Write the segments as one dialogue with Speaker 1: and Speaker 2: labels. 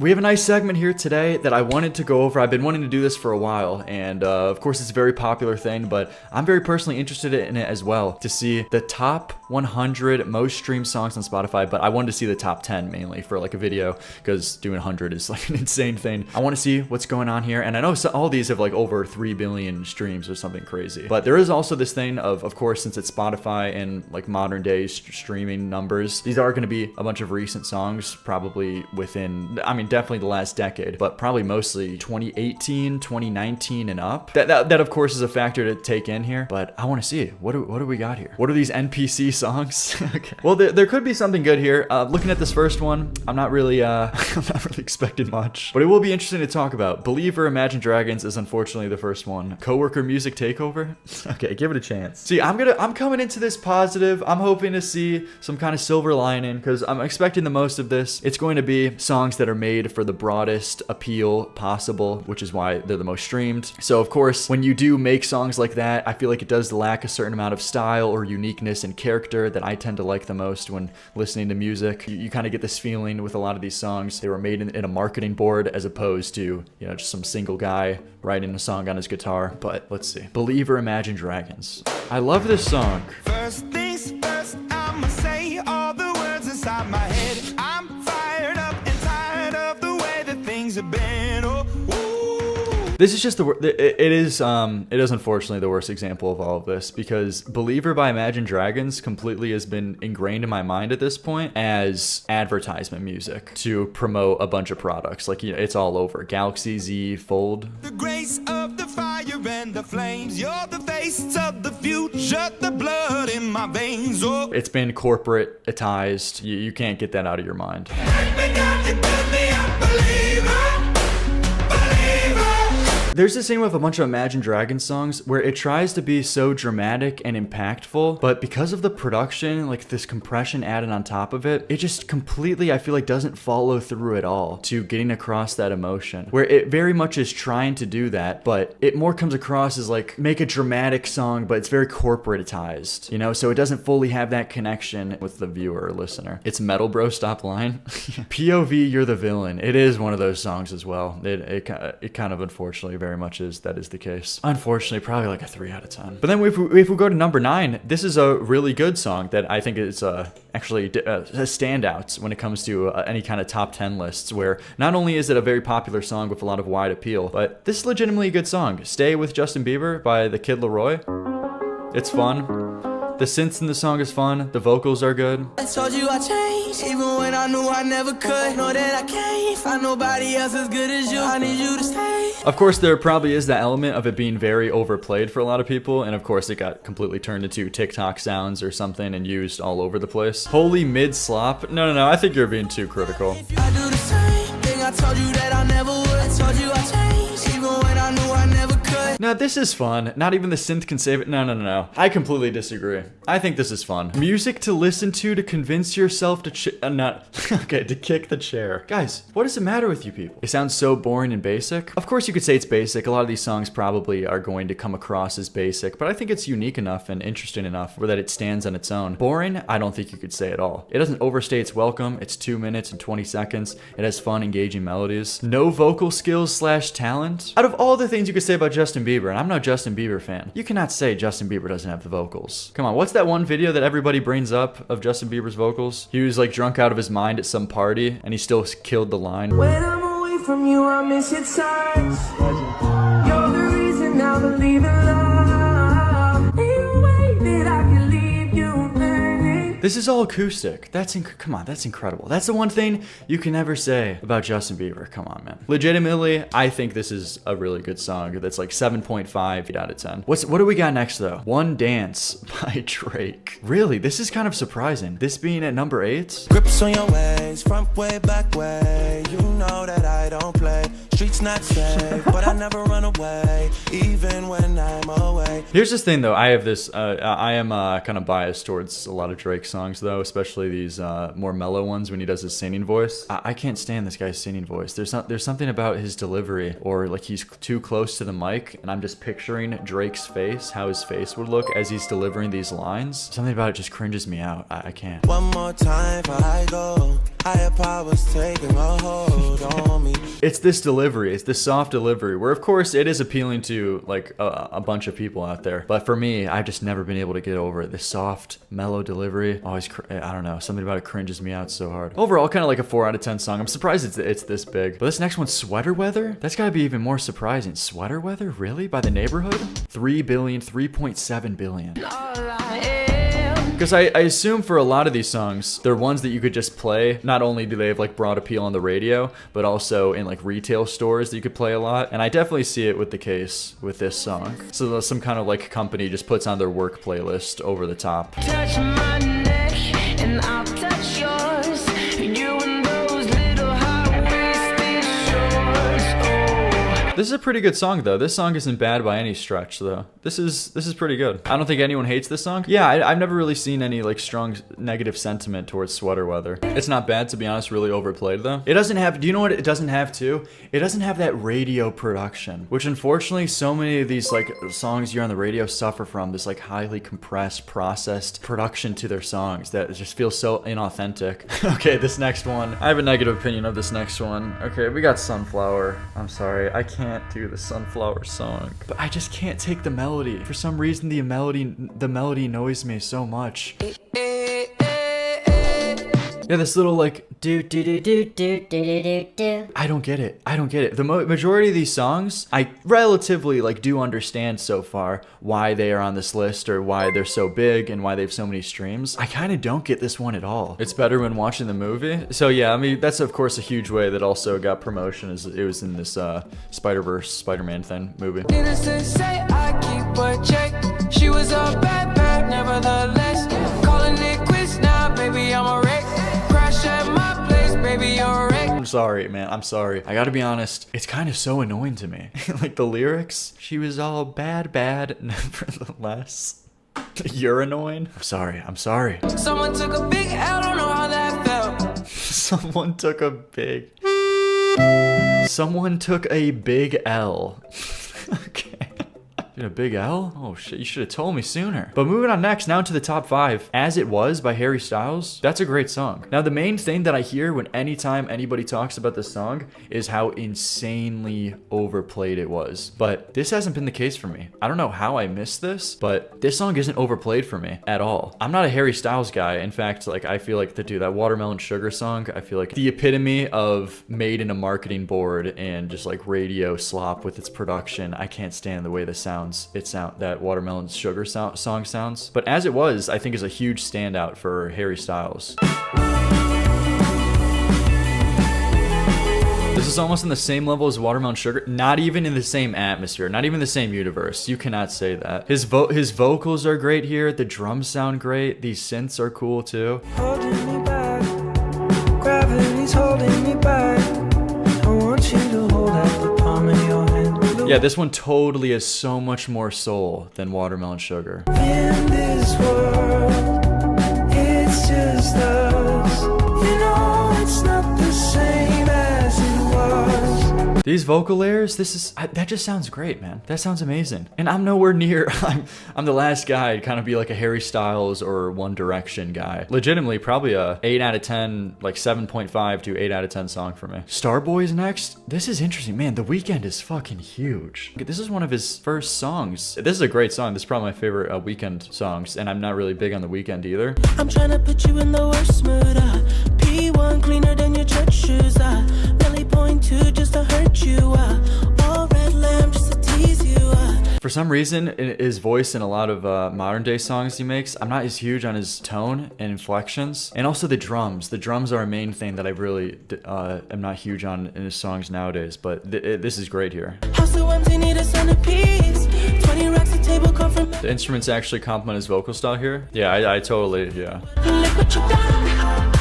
Speaker 1: We have a nice segment here today that I wanted to go over. I've been wanting to do this for a while, and of course it's a very popular thing, but I'm very personally interested in it as well, to see the top 100 most streamed songs on Spotify, but I wanted to see the top 10 mainly for like a video, because doing 100 is like an insane thing. I want to see what's going on here, and I know all these have like over 3 billion streams or something crazy, but there is also this thing of course, since it's Spotify and like modern day streaming numbers, these are going to be a bunch of recent songs, probably within, I mean, definitely the last decade, but probably mostly 2018, 2019 and up. That of course is a factor to take in here, but I want to see what do we got here? What are these NPC songs? Okay. Well, there could be something good here. Looking at this first one, I'm not really I'm not really expecting much, but it will be interesting to talk about. Believer, Imagine Dragons is unfortunately the first one. Coworker Music Takeover. Okay, give it a chance. See, I'm coming into this positive. I'm hoping to see some kind of silver lining, because I'm expecting the most of this. It's going to be songs that are made for the broadest appeal possible, which is why they're the most streamed. So of course, when you do make songs like that, I feel like it does lack a certain amount of style or uniqueness and character that I tend to like the most when listening to music. You kind of get this feeling with a lot of these songs, they were made in a marketing board as opposed to, you know, just some single guy writing a song on his guitar. But let's see. Believer, Imagine Dragons. I love this song. First things first, I'ma say all the words inside my head. I'm fired up and tired of the way that things have been. Oh, this is just it is unfortunately the worst example of all of this, because Believer by Imagine Dragons completely has been ingrained in my mind at this point as advertisement music to promote a bunch of products. Like, you know, it's all over. Galaxy Z Fold. The grace of the fire and the flames, you're the face of the future, the blood in my veins. Oh. It's been corporatized. You can't get that out of your mind. There's this thing with a bunch of Imagine Dragons songs where it tries to be so dramatic and impactful, but because of the production, like this compression added on top of it, it just completely, I feel like, doesn't follow through at all to getting across that emotion, where it very much is trying to do that, but it more comes across as like, make a dramatic song, but it's very corporatized, you know, so it doesn't fully have that connection with the viewer or listener. It's Metal Bro Stop Line. POV, You're the Villain. It is one of those songs as well. It kind of unfortunately very much is the case. Unfortunately, probably like a 3 out of 10. But then if we go to number 9, this is a really good song that I think is actually standouts when it comes to any kind of top 10 lists, where not only is it a very popular song with a lot of wide appeal, but this is legitimately a good song. Stay with Justin Bieber by the Kid Laroi. It's fun. The synths in the song is fun. The vocals are good. I told you I changed, even when I knew I never could. Know that I can't find nobody else as good as you. I need you to stay. Of course, there probably is that element of it being very overplayed for a lot of people, and of course, it got completely turned into TikTok sounds or something and used all over the place. Holy mid slop. No. I think you're being too critical. I do the same thing. I told you that I never would. I told you I changed, even when I knew I never could. Now, this is fun. Not even the synth can save it. No. I completely disagree. I think this is fun. Music to listen to convince yourself to to kick the chair. Guys, what does it matter with you people? It sounds so boring and basic. Of course you could say it's basic. A lot of these songs probably are going to come across as basic, but I think it's unique enough and interesting enough where that it stands on its own. Boring? I don't think you could say at all. It doesn't overstay its welcome. It's 2 minutes and 20 seconds. It has fun, engaging melodies. No vocal skills / talent. Out of all the things you could say about Justin Bieber, and I'm no Justin Bieber fan, you cannot say Justin Bieber doesn't have the vocals. Come on, what's that one video that everybody brings up of Justin Bieber's vocals? He was like drunk out of his mind at some party and he still killed the line. When I'm away from you, I miss your touch. You're the reason I believe in love. Any way that I can leave you, baby. This is all acoustic. Come on, that's incredible. That's the one thing you can never say about Justin Bieber. Come on, man. Legitimately, I think this is a really good song. That's like 7.5 out of 10. What do we got next though? One Dance by Drake. Really, this is kind of surprising. This being at number 8. Grips on your ways, front way, back way. You know that I don't play.
Speaker 2: streets not safe, but I never run away, even when I'm away.
Speaker 1: Here's this thing though, I have this, I am kind of biased towards a lot of Drake songs though, especially these more mellow ones when he does his singing voice. I can't stand this guy's singing voice. There's something about his delivery, or like he's too close to the mic, and I'm just picturing Drake's face, how his face would look as he's delivering these lines. Something about it just cringes me out. I can't.
Speaker 2: One more time before I go. Higher powers taking a hold on me.
Speaker 1: It's this delivery, it's this soft delivery, where of course it is appealing to like a bunch of people out there. But for me, I've just never been able to get over it. This soft, mellow delivery, always, I don't know, something about it cringes me out so hard. Overall, kind of like a 4 out of 10 song. I'm surprised it's this big. But this next one, Sweater Weather? That's gotta be even more surprising. Sweater Weather? Really? By The Neighborhood? 3 billion, 3.7 billion. Because I assume for a lot of these songs, they're ones that you could just play. Not only do they have like broad appeal on the radio, but also in like retail stores that you could play a lot. And I definitely see it with the case with this song. So some kind of like company just puts on their work playlist over the top.
Speaker 3: Touch my neck and I'll touch yours. You and those little high-waisted shorts. Oh.
Speaker 1: This is a pretty good song though. This song isn't bad by any stretch though. This is pretty good. I don't think anyone hates this song. Yeah, I've never really seen any like strong negative sentiment towards Sweater Weather. It's not bad, to be honest, really overplayed though. It doesn't have, do you know what it doesn't have too? It doesn't have that radio production, which unfortunately so many of these like songs you're on the radio suffer from, this like highly compressed, processed production to their songs that just feels so inauthentic. Okay, this next one. I have a negative opinion of this next one. Okay, we got Sunflower. I'm sorry, I can't do the Sunflower song. But I just can't take the melody. For some reason, the melody annoys me so much. Yeah, this little like do do do do do do do do. I don't get it. I don't get it. The majority of these songs, I relatively like do understand so far why they are on this list or why they're so big and why they have so many streams. I kind of don't get this one at all. It's better when watching the movie. So yeah, I mean that's of course a huge way that also got promotion. Is it was in this Spider-Verse Spider-Man thing movie.
Speaker 3: Needless to say, I keep a check. She was a bad, nevertheless. Calling it quits now, baby, I'm a wreck. Crash at my place, baby, you're a wreck.
Speaker 1: I'm sorry, man. I'm sorry. I gotta be honest. It's kind of so annoying to me. Like the lyrics. She was all bad, nevertheless. You're annoying. I'm sorry. I'm sorry.
Speaker 3: Someone took a big L, don't know how that felt.
Speaker 1: Someone took a big L. Okay. A big L? Oh shit, you should have told me sooner. But moving on next, now to the top 5. As It Was by Harry Styles. That's a great song. Now the main thing that I hear when anytime anybody talks about this song is how insanely overplayed it was. But this hasn't been the case for me. I don't know how I missed this, but this song isn't overplayed for me at all. I'm not a Harry Styles guy. In fact, like I feel like that Watermelon Sugar song, I feel like the epitome of made in a marketing board and just like radio slop with its production. I can't stand the way this sounds. That Watermelon Sugar song sounds. But As It Was, I think is a huge standout for Harry Styles. This is almost on the same level as Watermelon Sugar. Not even in the same atmosphere. Not even the same universe. You cannot say that. His vocals are great here. The drums sound great. These synths are cool too.
Speaker 4: Holding me back. Gravity's holding me back. I want you to hold out the palm of your hand.
Speaker 1: Yeah, this one totally has so much more soul than Watermelon Sugar.
Speaker 4: In this world, it's just us. You know it's not the same as it was.
Speaker 1: These vocal layers, that just sounds great, man. That sounds amazing. And I'm nowhere near, I'm the last guy to kind of be like a Harry Styles or One Direction guy. Legitimately, probably a 8 out of 10, like 7.5 to 8 out of 10 song for me. Starboy is next. This is interesting. Man, The Weeknd is fucking huge. This is one of his first songs. This is a great song. This is probably my favorite Weeknd songs, and I'm not really big on The Weeknd either.
Speaker 4: I'm trying to put you in the worst mood. P1 cleaner than your church shoes. Belly point 2 just to hurt you. All red lamb just to tease you.
Speaker 1: For some reason, his voice in a lot of modern day songs he makes, I'm not as huge on his tone and inflections. And also the drums. The drums are a main thing that I really am not huge on in his songs nowadays. But this is great here.
Speaker 4: House so empty, need a centerpiece. 20 racks a table come from.
Speaker 1: The instruments actually complement his vocal style here. Yeah, I totally, yeah.
Speaker 4: Look what you done.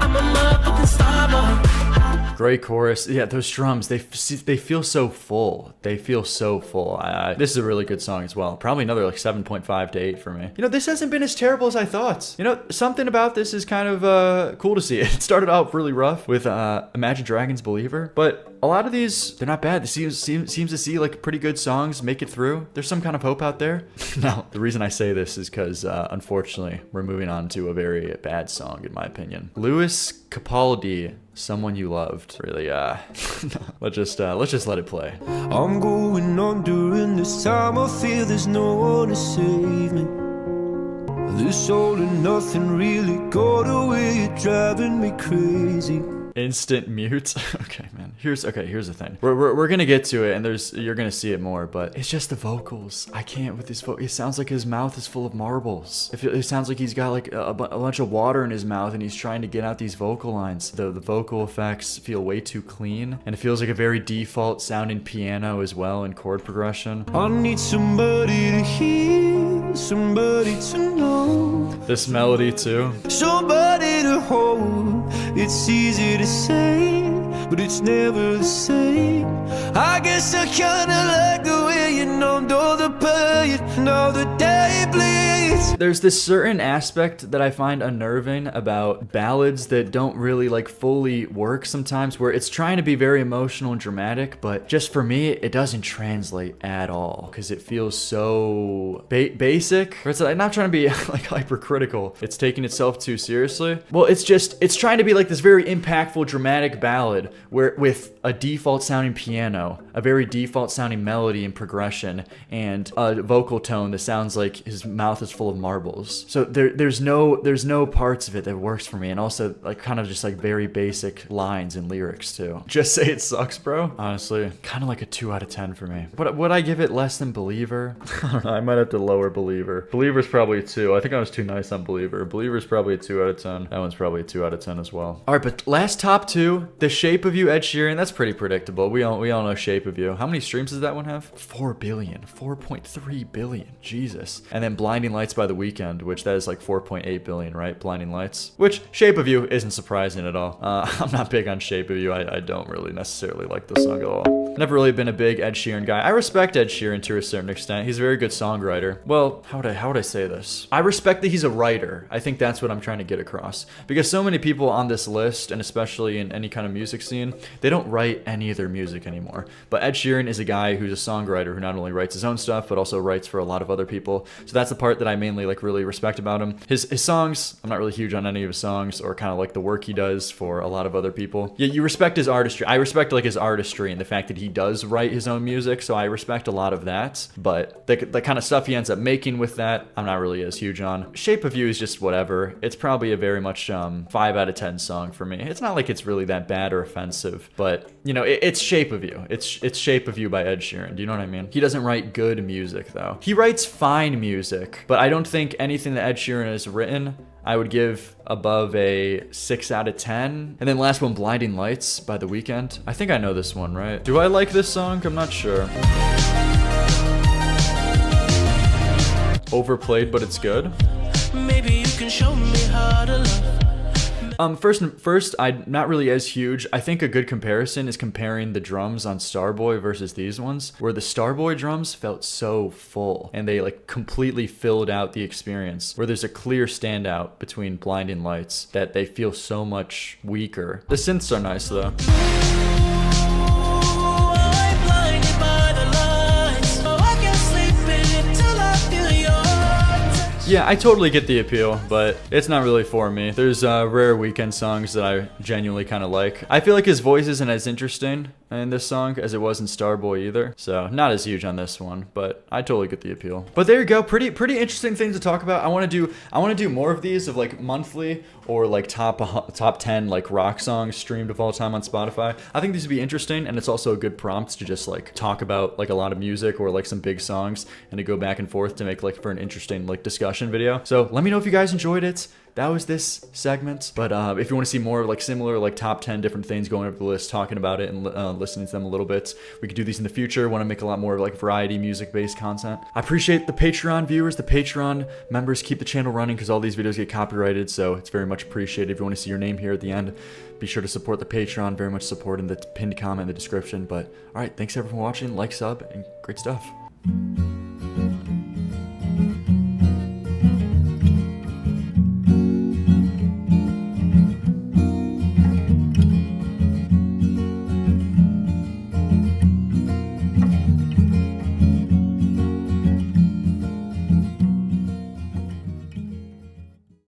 Speaker 4: I'm a motherfucking Starboy.
Speaker 1: Great chorus. Yeah, those drums, they feel so full. They feel so full. This is a really good song as well. Probably another like 7.5 to 8 for me. You know, this hasn't been as terrible as I thought. You know, something about this is kind of cool to see. It started out really rough with Imagine Dragons' Believer, but a lot of these, they're not bad. This seems to see like pretty good songs make it through. There's some kind of hope out there. Now, the reason I say this is because unfortunately, we're moving on to a very bad song in my opinion. Lewis Capaldi, Someone You Loved. Really, let's just let it play.
Speaker 5: I'm going on during this time. I feel there's no one to save me. This all and nothing really got away. You're driving me crazy.
Speaker 1: Instant mute. Okay, man. Here's the thing. We're gonna get to it, and you're gonna see it more, but it's just the vocals. I can't with his it sounds like his mouth is full of marbles. It sounds like he's got like a bunch of water in his mouth, and he's trying to get out these vocal lines. The vocal effects feel way too clean, and it feels like a very default sounding piano as well in chord progression.
Speaker 5: I need somebody to hear, somebody to know.
Speaker 1: This melody too.
Speaker 5: Somebody to hold. It's easy to say, but it's never the same. I guess I kinda like the way you numbed all the pain. Now the day bleeds.
Speaker 1: There's this certain aspect that I find unnerving about ballads that don't really like fully work sometimes, where it's trying to be very emotional and dramatic, but just for me, it doesn't translate at all because it feels so basic. Or it's like, not trying to be like hypercritical. It's taking itself too seriously. Well, it's trying to be like this very impactful, dramatic ballad where with a default sounding piano, a very default sounding melody and progression, and a vocal tone that sounds like his mouth is full of marbles. So there's no parts of it that works for me, and also like kind of just like very basic lines and lyrics too. Just Say It Sucks, bro. Honestly, kind of like a 2 out of 10 for me. But would I give it less than Believer? I don't know. I might have to lower Believer. Believer's probably a 2. I think I was too nice on Believer. Believer's probably a 2 out of 10. That one's probably a 2 out of 10 as well. All right, but last top 2, The Shape of You, Ed Sheeran. That's pretty predictable. We all know Shape of You. How many streams does that one have? 4 billion. 4.3 billion. Jesus. And then Blinding Lights by The Weeknd, which that is like 4.8 billion, right? Blinding Lights. Which Shape of You isn't surprising at all. I'm not big on Shape of You. I don't really necessarily like the song at all. Never really been a big Ed Sheeran guy. I respect Ed Sheeran to a certain extent. He's a very good songwriter. Well, how would I say this? I respect that he's a writer. I think that's what I'm trying to get across. Because so many people on this list, and especially in any kind of music scene, they don't write any of their music anymore. But Ed Sheeran is a guy who's a songwriter who not only writes his own stuff, but also writes for a lot of other people. So that's the part that I mainly like really respect about him. His songs, I'm not really huge on any of his songs, or kind of like the work he does for a lot of other people. Yeah, you respect his artistry. I respect like his artistry and the fact that he does write his own music, so I respect a lot of that. But the kind of stuff he ends up making with that, I'm not really as huge on. Shape of You is just whatever. It's probably a very much 5 out of 10 song for me. It's not like it's really that bad or offensive, but you know, it's Shape of You. It's Shape of You by Ed Sheeran. Do you know what I mean? He doesn't write good music though. He writes fine music, but I don't think anything that Ed Sheeran has written I would give above a 6 out of 10. And then last one, Blinding Lights by The Weeknd. I think I know this one, right? Do I like this song? I'm not sure. Overplayed, but it's good.
Speaker 4: Maybe you can show me how to love.
Speaker 1: First, I'm not really as huge. I think a good comparison is comparing the drums on Starboy versus these ones, where the Starboy drums felt so full and they like completely filled out the experience, where there's a clear standout between Blinding Lights that they feel so much weaker. The synths are nice though. Yeah, I totally get the appeal, but it's not really for me. There's rare Weeknd songs that I genuinely kind of like. I feel like his voice isn't as interesting in this song as it was in Starboy either, so not as huge on this one, but I totally get the appeal. But there you go, pretty interesting things to talk about. I want to do more of these of like monthly or like top 10 like rock songs streamed of all time on Spotify. I think these would be interesting, and it's also a good prompt to just like talk about like a lot of music or like some big songs and to go back and forth to make like for an interesting like discussion video. So let me know if you guys enjoyed it. that was this segment. But if you want to see more like similar like top 10 different things going over the list, talking about it and listening to them a little bit, we could do these in the future. Want to make a lot more like variety music based content. I appreciate the Patreon viewers, the Patreon members keep the channel running because all these videos get copyrighted, so it's very much appreciated. If you want to see your name here at the end, be sure to support the Patreon. Very much support in the pinned comment in the description. But all right, thanks everyone for watching. Like, sub, and great stuff.